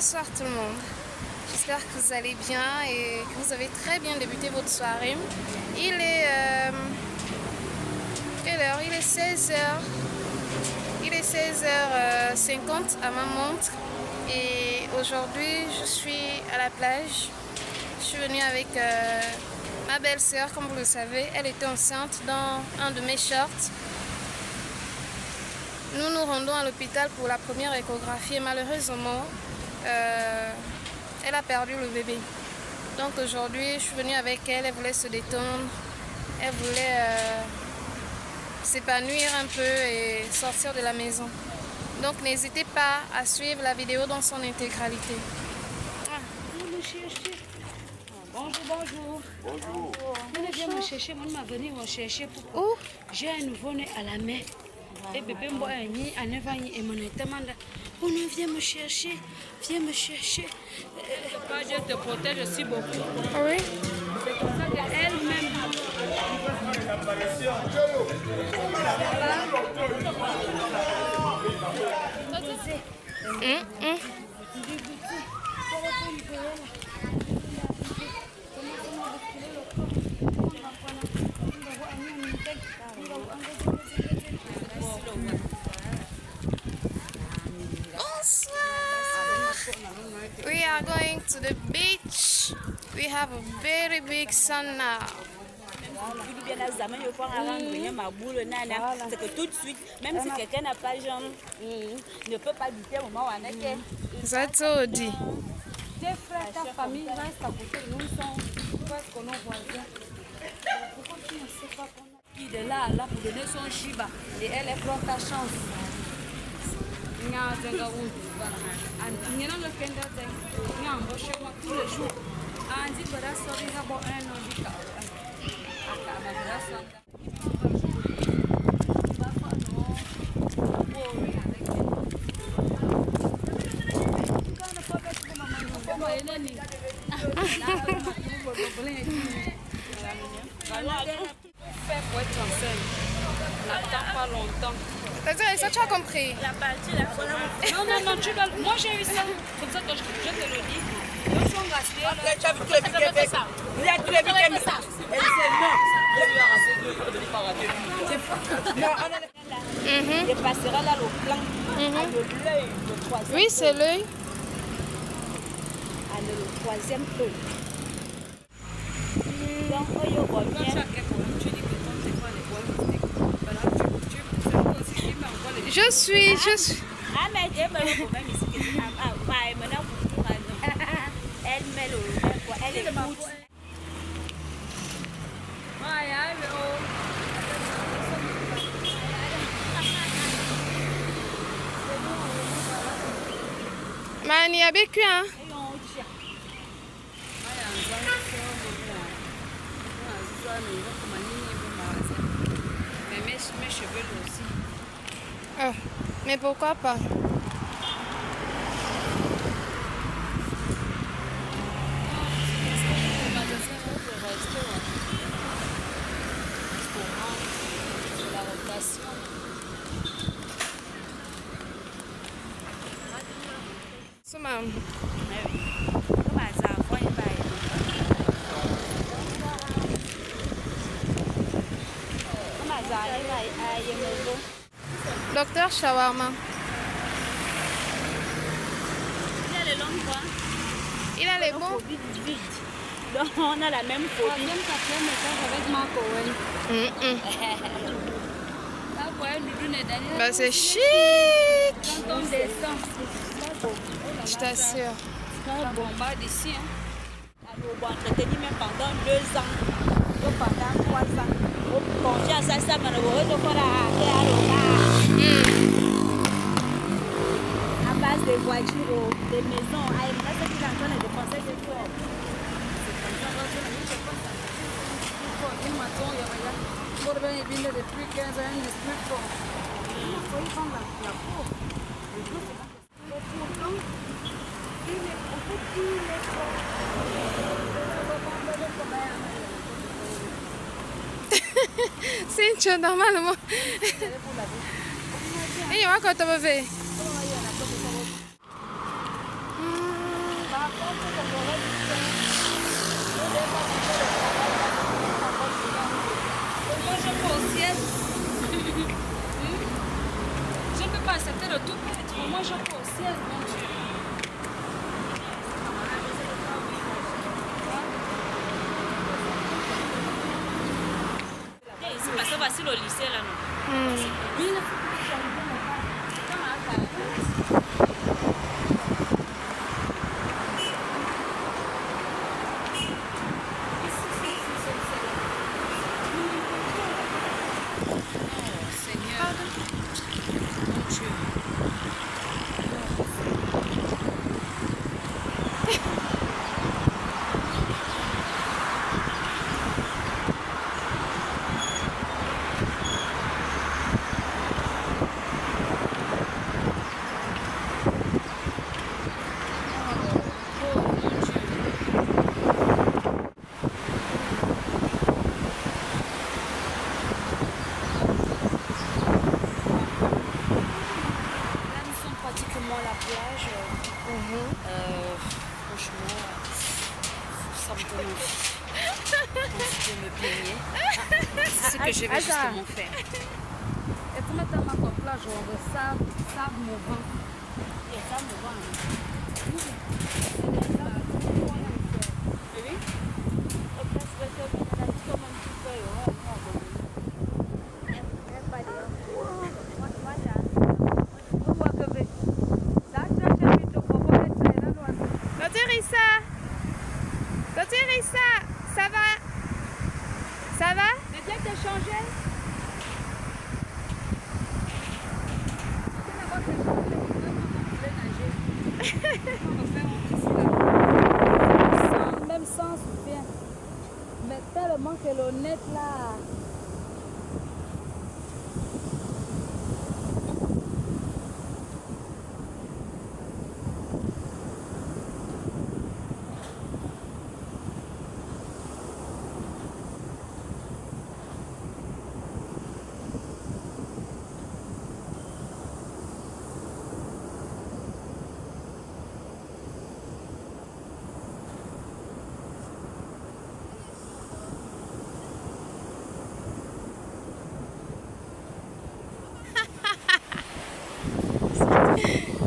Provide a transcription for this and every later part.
Bonsoir tout le monde. J'espère que vous allez bien et que vous avez très bien débuté votre soirée. Il est... quelle heure? Il est 16h. Il est 16h50 à ma montre. Et aujourd'hui, je suis à la plage. Je suis venue avec ma belle-sœur, comme vous le savez. Elle était enceinte dans un de mes shorts. Nous nous rendons à l'hôpital pour la première échographie et malheureusement, elle a perdu le bébé. Donc aujourd'hui, je suis venue avec elle, elle voulait se détendre, elle voulait s'épanouir un peu et sortir de la maison. Donc n'hésitez pas à suivre la vidéo dans son intégralité. Bonjour, bonjour. Bonjour. Vous venez me chercher, moi je venir me chercher pourquoi? Où? J'ai un nouveau-né à la main. Et bébé m'a dit, à 9 ans, et mon demande, oh non, viens me chercher, viens me chercher. Je te protège aussi beaucoup. Oui. C'est comme ça qu'elle-même. We are going to the beach. We have a very big sun now. C'est que tout de suite, même si quelqu'un n'a pas jambe, ne peut pas douter au moment où on est. That's all dit. Tes frères, ta famille reste à côté. Nous sommes presque nos voisins. Pourquoi tu ne sais pas qu'on a qui de là à là pour donner son chiba? Et elle prend ta chance. Il y a un zenga où il y a le kenda zenga. Il y a un boucher tous les jours. Un dit que la sortie a bon un handicap. Pour être enceinte, n'attends pas longtemps. C'est-à-dire, ça tu as compris? La partie, la folle. Non, non, non, tu vas... Moi j'ai eu ça. Comme ça que je te le dis. Ils sont restés. Tu as vu tous les piquets faits. Il y a tous les piquets faits. Elle sait non. Il passera là le plan. Avec l'œil, le troisième. Oui, c'est l'œil. Avec le troisième œil. Donc, il y a bien. Je suis. Ah, mais elle met le problème ici. Elle met le quoi? Elle est écoute. Mani a vécu, hein? Mais mes cheveux aussi. Oh, mais pourquoi pas? Soumam. Docteur Shawarma. Il a les longues bras. Il a les bons. Donc, on a la même phobie. Troisième, quatrième étage avec Marc Owen. Là, vous voyez, Loulou n'est dernier. Bah, c'est chic. Quand on descend, Je t'assure. on bombarde d'ici. Hein. On va entretenir même pendant 2 ans. Ou pendant 3 ans. Confiance à ça, mais on va à base de voitures, des maisons. Là, c'est qu'il est en train de dépenser des fois. Depuis 15 ans, il plus fort. Il faut y prendre la peau. Et pourtant, il est beaucoup plus fort. C'est une chose normalement. Et il y a quoi tu veux faire? ciel, mon Dieu. Viens ici parce que voici le lycée là, non? Oui, il faut que tu ailles dans Seigneur, mon Dieu. Là, nous sommes pratiquement à la plage. Franchement, ça me donne envie de me baigner. C'est ce que je vais justement faire. Et tu mets ta main en plage, on veut sable mouvant. Et ça me va. Oui. Après, je vais faire comme un petit peu. Docteur Issa, ça va? Ça va? Mais viens te changer. Même sans soutien. Mais tellement que l'honnête là.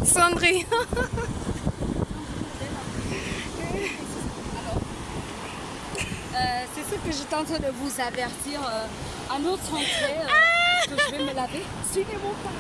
Cendrillon. C'est ce que j'étais en train de vous avertir à notre entrée que je vais me laver. Suivez-moi pas.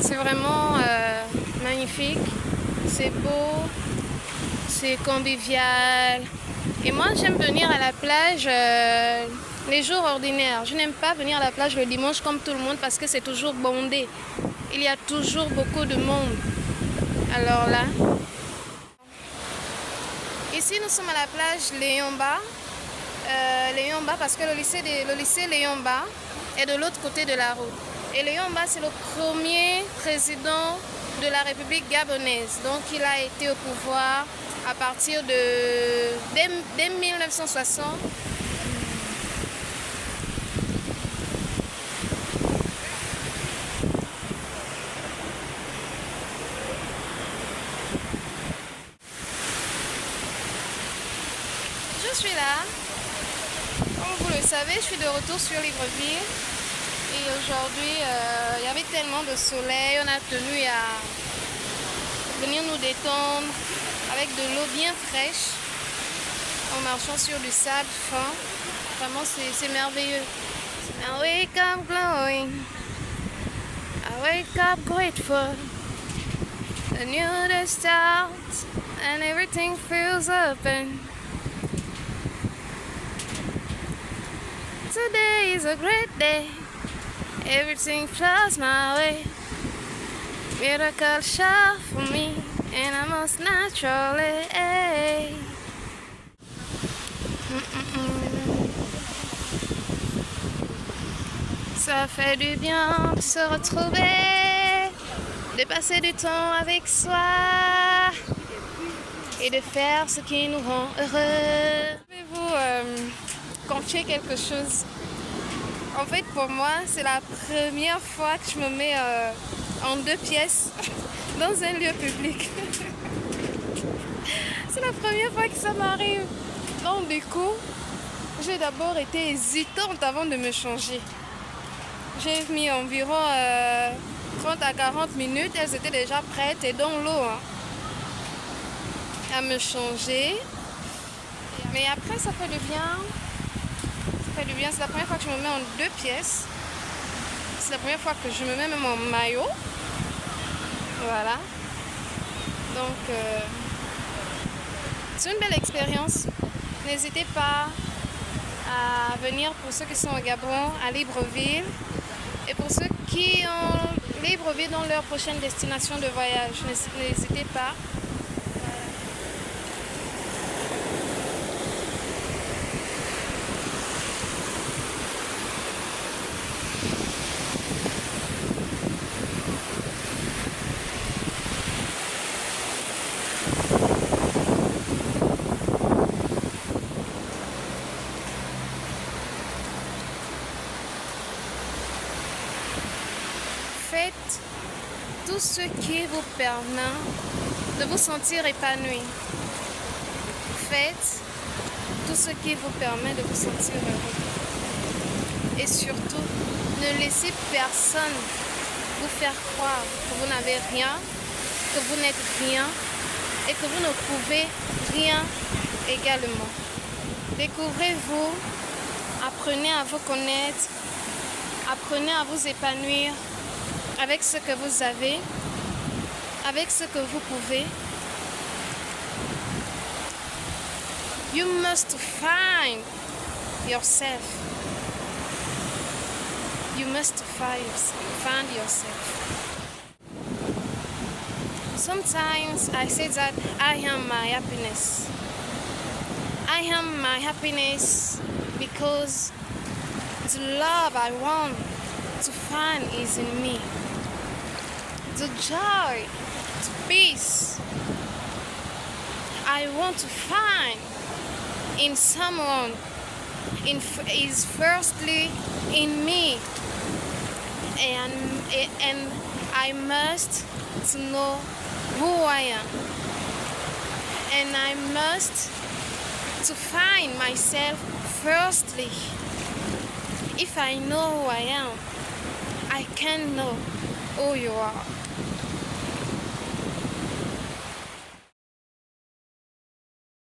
C'est vraiment magnifique, c'est beau, c'est convivial. Et moi j'aime venir à la plage les jours ordinaires. Je n'aime pas venir à la plage le dimanche comme tout le monde parce que c'est toujours bondé. Il y a toujours beaucoup de monde. Alors là, ici nous sommes à la plage Léomba. Léomba parce que le lycée Léomba est de l'autre côté de la route. Et Léomba, c'est le premier président de la République gabonaise. Donc, il a été au pouvoir à partir dès 1960. Je suis là. Comme vous le savez, je suis de retour sur Libreville. Et aujourd'hui, il y avait tellement de soleil, on a tenu à venir nous détendre avec de l'eau bien fraîche en marchant sur du sable fin. Vraiment, c'est merveilleux. I wake up glowing, I wake up grateful. A new day starts and everything feels open. Today is a great day. Everything flows my way. Miracle show for me, and I most naturally. Ça fait du bien de se retrouver, de passer du temps avec soi et de faire ce qui nous rend heureux. Je vais vous confier quelque chose. En fait, pour moi, c'est la première fois que je me mets en 2 pièces dans un lieu public. C'est la première fois que ça m'arrive. Donc du coup, j'ai d'abord été hésitante avant de me changer. J'ai mis environ 30 à 40 minutes, elles étaient déjà prêtes et dans l'eau à me changer. Mais après, ça fait du bien. Ça fait du bien. C'est la première fois que je me mets en 2 pièces. C'est la première fois que je me mets même en maillot. Voilà. Donc, c'est une belle expérience. N'hésitez pas à venir pour ceux qui sont au Gabon, à Libreville. Et pour ceux qui ont Libreville dans leur prochaine destination de voyage, n'hésitez pas. Faites tout ce qui vous permet de vous sentir épanoui. Faites tout ce qui vous permet de vous sentir heureux. Et surtout, ne laissez personne vous faire croire que vous n'avez rien, que vous n'êtes rien et que vous ne pouvez rien également. Découvrez-vous, apprenez à vous connaître, apprenez à vous épanouir avec ce que vous avez, avec ce que vous pouvez. You must find yourself. You must find yourself. Sometimes I say that I am my happiness. I am my happiness because the love I want to find is in me. The joy, the peace I want to find in someone is firstly in me, and I must to know who I am, and I must to find myself firstly. If I know who I am, I can know who you are.